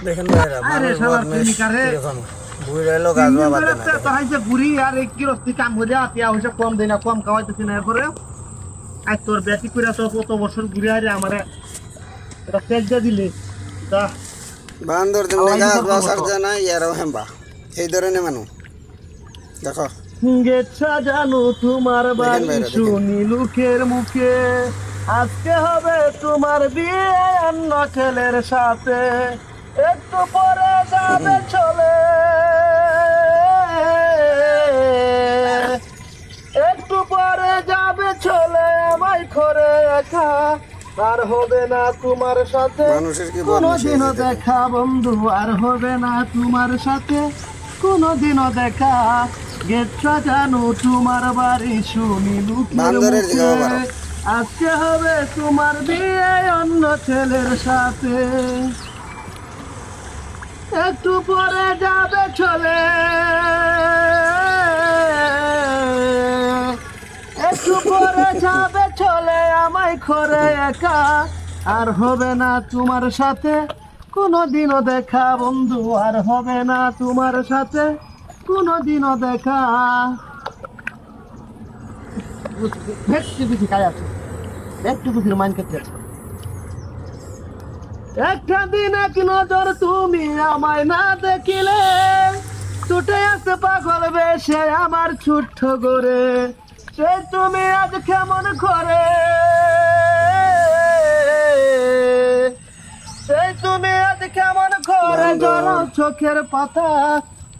দেখেন ভাইরা মানুষ বদমাইশ কিরকম বুড়ি লোক আসবা বাদে না তাহাইছে বুড়ি আর এক কিরস্তি কাম হইয়া আতিয়া হইছে কম দেনা কম খাওয়াইতেছি না এরপরে আজ তোর বেটি করে তো কত বছর ঘুরে আরে আমারে এটা তেজ দিয়ে দিলে তা বান্দর তুমি গাছ বাসার জানা ইয়ারও হেম্বা এই ধরনের মানুষ দেখো গেছা জানো তোমার বাড়ি শুনি লোকের মুখে আজকে হবে তোমার বিয়ে অন্য ছেলের সাথে একটু পরে যাবে চলে একটু পরে যাবে চলে আমায় করে একা আর হবে না তোমার সাথে মানুষের কি কোনোদিনও দেখা বন্ধু আর হবে না তোমার সাথে কোনোদিনও দেখা গেছা জানো তোমার বাড়ি শুনি লোকের মুখে আজকে হবে তোমার বিয়ে অন্য ছেলের সাথে একটু পরে যাবে চলে একটু পরে যাবে চলে আমায় করে একা আর হবে না তোমার সাথে কোনোদিনও দেখা বন্ধু আর হবে না তোমার সাথে কোনোদিনও দেখা একটা দিন এক নজর তুমি আমায় না দেখিলে ছুটে আসে পাগল বেশে আমার ছোট্ট করে সে তুমি আজ কেমন করে সে তুমি আজ কেমন করে জড়ো চোখের পাতা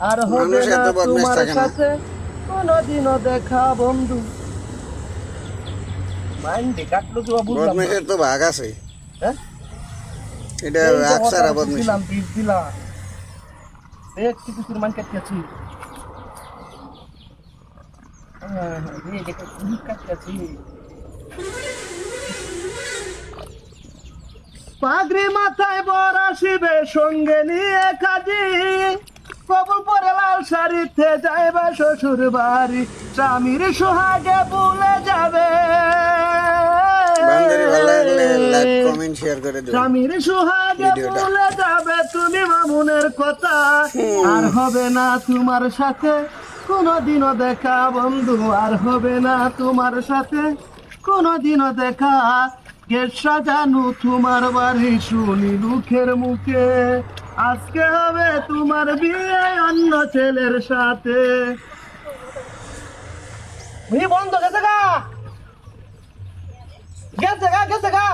আর হবে না তোমার সাথে কোনোদিনও দেখা বন্ধু মাইন্ডে কাটলো তো বুঝলাম বদমাইশের তো ভাগ আছে হ্যাঁ এটা আকসার বদমাইশ দিলাম বিষ দিলাম দেখ কিছুর মান কাটছি হ্যাঁ হ্যাঁ দেখো কি কাটছি পাগড়ি মাথায় বড় শিবে সঙ্গে নিয়ে কাজী কবুল পরে লাল শাড়িতে যাইবে শ্বশুর বাড়ি স্বামীর সোহাগে ভুলে যাবে স্বামীর সোহাগে ভুলে যাবে তুমি মামুনের কথা আর হবে না তোমার সাথে কোনোদিনও দেখা বন্ধু আর হবে না তোমার সাথে কোনোদিনও দেখা গেছা জানো তোমার বাড়ি শুনি লোকের মুখে আজকে হবে তোমার বিয়ে অন্য ছেলের সাথে বন্ধ গেছে গা গেছে গা গেছে গা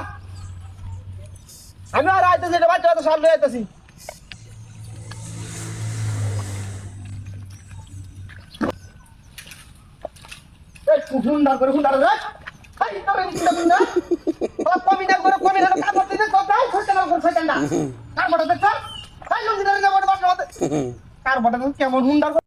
আমি আর আইতেছি বাচ্চা তো সামনে আইতেছি হুন্ডা করে হুন্ডা করে কেমন হুন্ডার